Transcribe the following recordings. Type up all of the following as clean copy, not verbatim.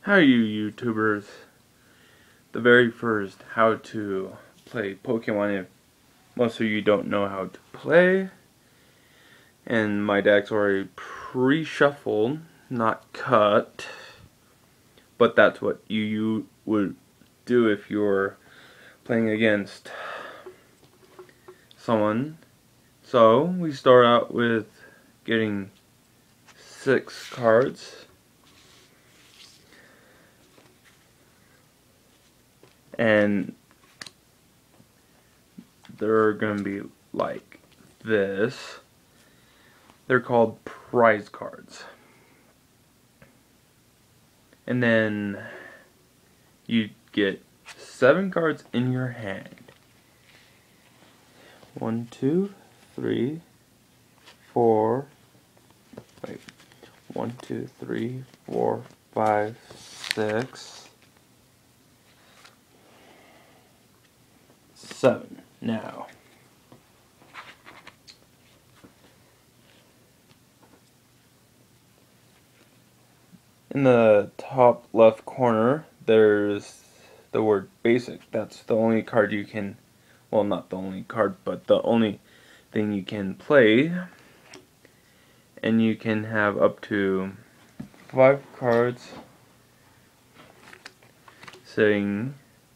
Hi you YouTubers. The very first how to play Pokemon if most of you don't know how to play. And my deck's already pre-shuffled, not cut. But that's what you would do if you're playing against someone. So we start out with getting 6 cards. And they're gonna be like this. They're called prize cards. And then you get 7 cards in your hand. 1, 2, 3, 4. Wait. 1, 2, 3, 4, 5, 6, 7. Now, in the top left corner, there's the word basic. That's the only card you can, well, not the only card, but the only thing you can play. And you can have up to 5 cards sitting,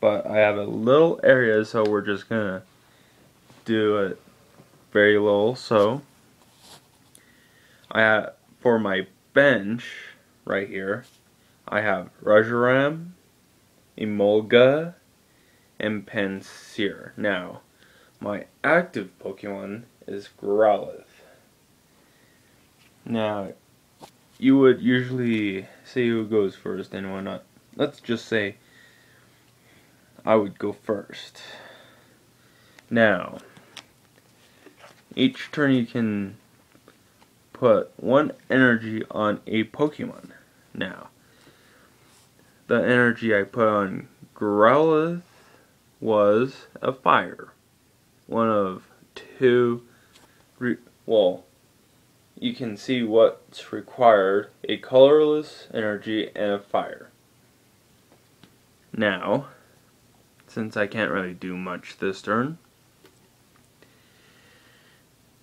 but I have a little area, so we're just gonna do it very little. So I have, for my bench right here, I have Reshiram, Emolga, and Pansear. Now, my active Pokemon is Growlithe. Now, you would usually say who goes first and whatnot. Let's just say I would go first. Now, each turn you can put 1 energy on a Pokemon. Now, the energy I put on Growlithe was a fire. One of 2, well, you can see what's required: a colorless energy and a fire. Now, since I can't really do much this turn,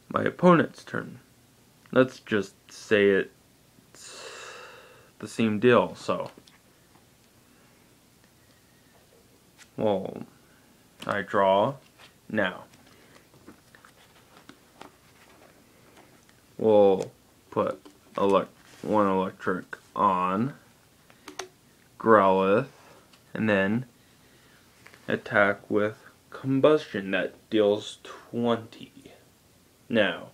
my opponent's turn. Let's just say it's the same deal, so. Well, I draw. Now, we'll put 1 electric on Growlithe, and then attack with combustion that deals 20. Now,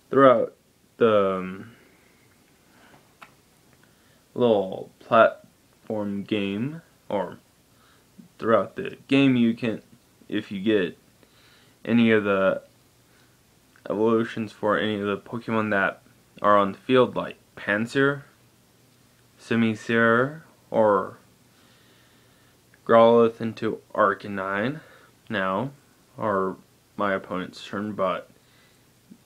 throughout the little platform game, or throughout the game, you can, if you get any of the evolutions for any of the Pokemon that are on the field, like Pansear, Simisear, or Growlithe into Arcanine. Now, or my opponent's turn, but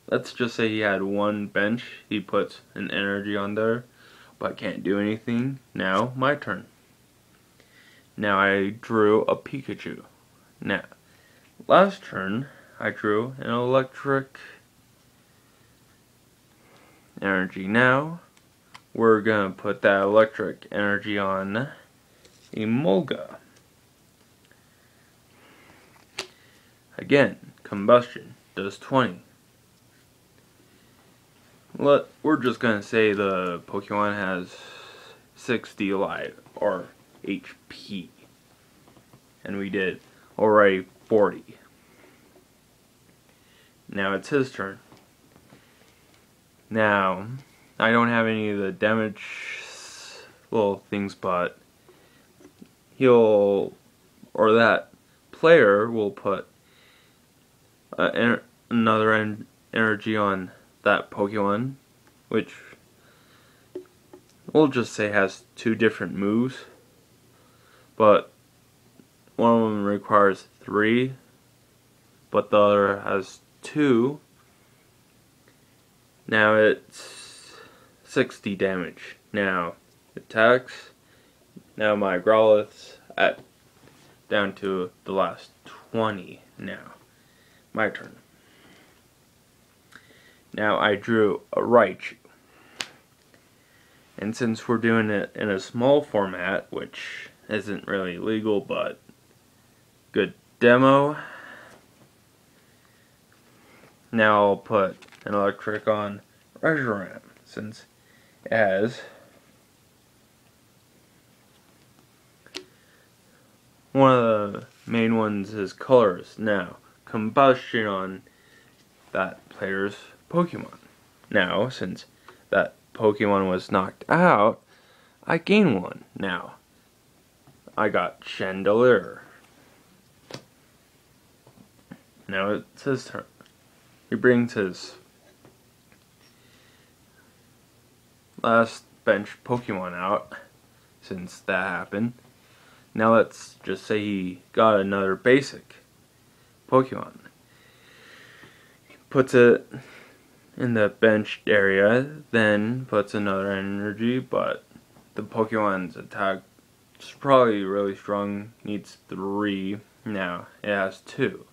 let's just say he had 1 bench, he puts an energy on there, but can't do anything. Now, my turn. Now I drew a Pikachu. Now, last turn, I drew an electric energy. Now, we're gonna put that electric energy on Emolga. Again, combustion does 20. We're just gonna say the Pokemon has 60 life, or HP. And we did already 40. Now it's his turn. Now, I don't have any of the damage little things, but that player will put another energy on that Pokemon, which we'll just say has 2 different moves, but one of them requires 3, but the other has 2. Now it's 60 damage. Now, attacks. Now my Growlithe's at down to the last 20 now. My turn. Now I drew a Raichu. And since we're doing it in a small format, which isn't really legal, but good demo, now I'll put an electric on Reshiram, since it has one of the main ones is colors. Now, combustion on that player's Pokemon. Now, since that Pokemon was knocked out, I gain one. Now, I got Chandelure. Now it's his turn. He brings his last bench Pokemon out, since that happened. Now let's just say he got another basic Pokemon. He puts it in the bench area, then puts another energy, but the Pokemon's attack is probably really strong, needs 3. Now it has 2.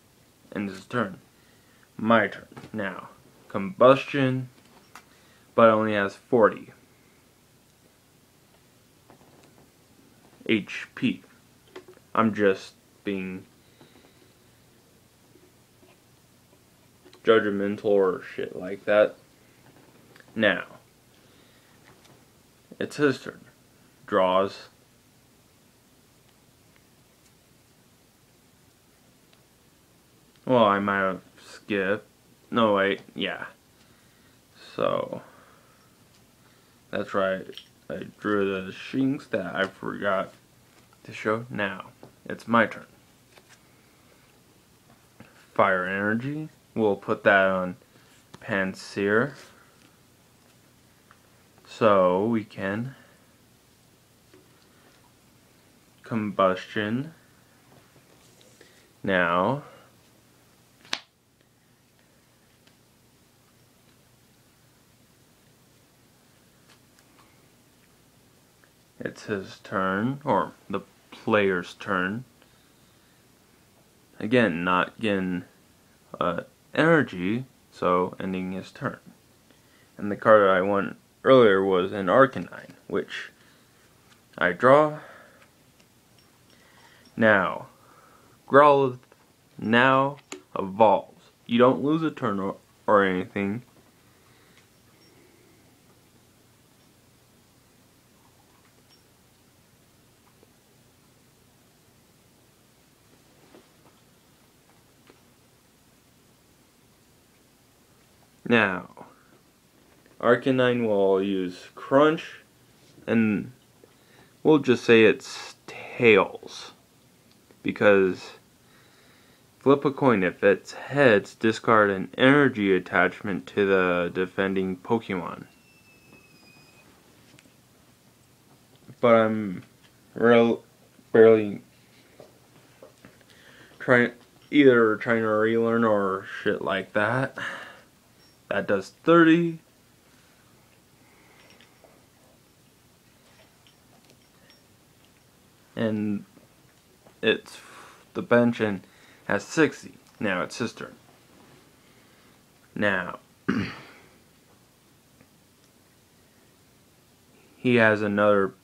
Ends his turn. My turn. Now, combustion, but only has 40 HP. I'm just being judgmental or shit like that. Now, it's his turn. Draws. Well, I might have skipped. No, wait, yeah. So, that's right. I drew the Shinx that I forgot to show. Now, it's my turn. Fire energy. We'll put that on Pansear. So, we can combustion. Now, it's his turn, or the player's turn. Again, not getting energy, so ending his turn. And the card I won earlier was an Arcanine, which I draw. Now, Growlithe now evolves. You don't lose a turn or anything. Now, Arcanine will use Crunch, and we'll just say it's Tails, because flip a coin. If it's heads, discard an energy attachment to the defending Pokemon. But I'm barely trying to relearn or shit like that. That does 30. And it's the bench and has 60. Now it's his turn. Now, he has another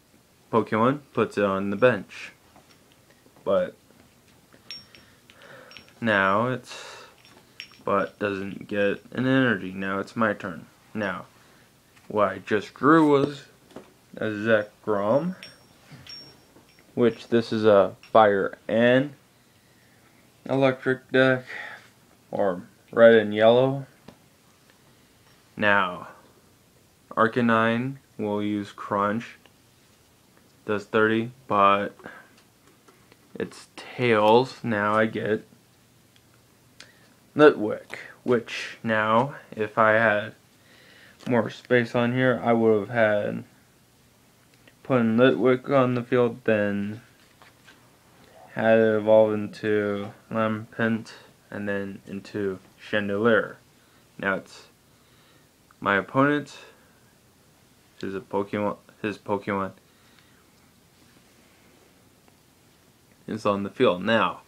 Pokemon, puts it on the bench. But now but doesn't get an energy. Now it's my turn. Now, what I just drew was a Zekrom, which this is a fire and electric deck, or red and yellow. Now, Arcanine will use Crunch, does 30, but it's Tails. Now I get Litwick, which now, if I had more space on here, I would have had putting Litwick on the field, then had it evolve into Lampent, and then into Chandelure. Now it's my opponent. his Pokemon is on the field. Now,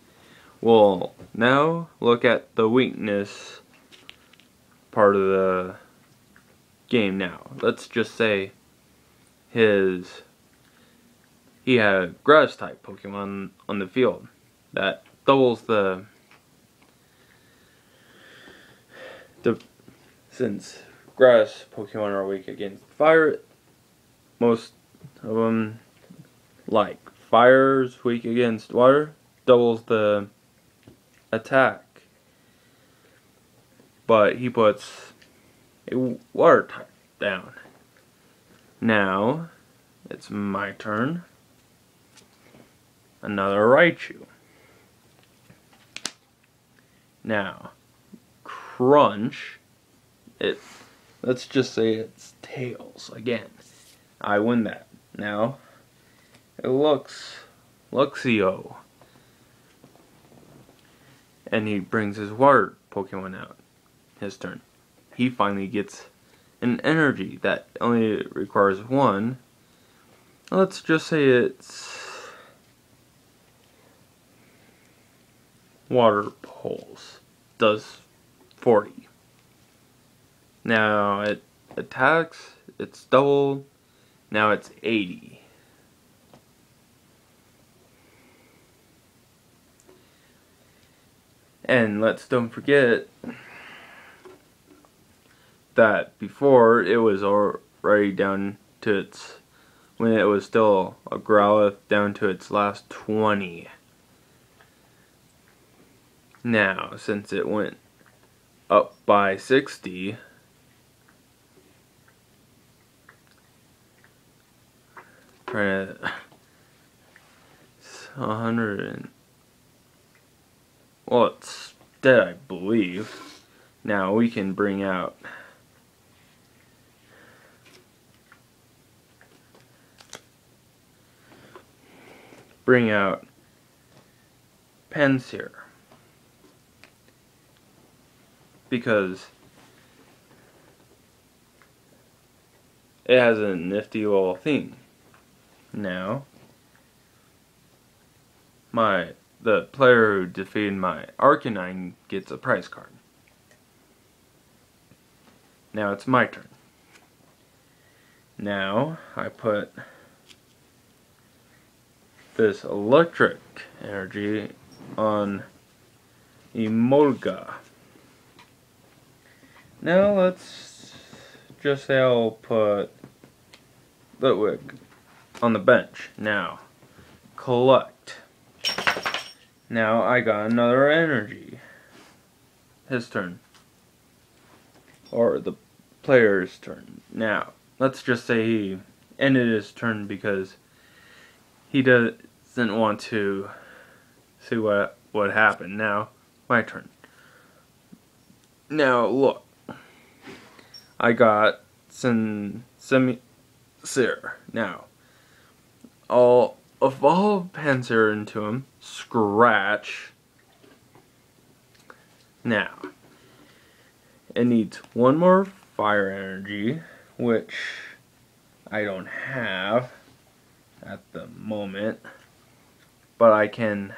we'll now look at the weakness part of the game. Now, let's just say he had grass type Pokemon on the field. That doubles the since grass Pokemon are weak against fire, most of them like fire's weak against water, doubles the attack. But he puts a water type down. Now, it's my turn. Another Raichu. Now, Crunch. Let's just say it's Tails again. I win that. Now, it Luxio. And he brings his water Pokemon out. His turn. He finally gets an energy that only requires one. Let's just say it's Water Pulse. Does 40. Now it attacks, it's doubled, now it's 80. And don't forget that before it was already down to its, when it was still a Growlithe, down to its last 20. Now, since it went up by 60, it's 100 well, it's dead, I believe. Now we can bring out Pansear, because it has a nifty little thing. Now, the player who defeated my Arcanine gets a prize card. Now it's my turn. Now I put this electric energy on Emolga. Now let's just say I'll put Litwick on the bench. Now, collect. Now I got another energy. His turn. Or the player's turn. Now, let's just say he ended his turn because he doesn't want to see what happened. Now, my turn. Now, look. I got Semisear. Now, I'll evolve Pansear into him. Scratch. Now, it needs one more fire energy, which I don't have at the moment, but I can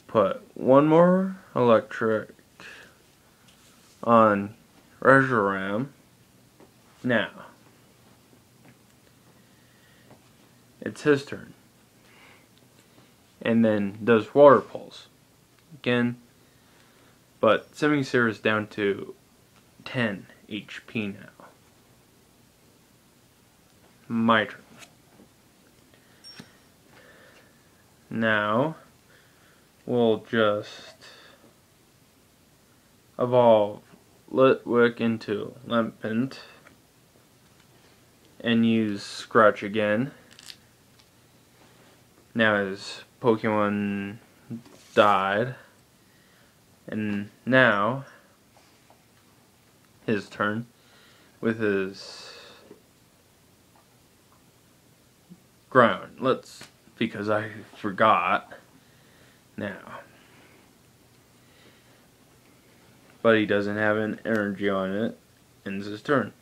put one more electric on Reshiram. Now, it's his turn, and then does Water Pulse again, but Semisear is down to 10 HP now. My turn. Now, we'll just evolve Litwick into Lampent and use Scratch again. Now his Pokemon died, and now his turn with his ground. Because I forgot now. But he doesn't have an energy on it. Ends his turn.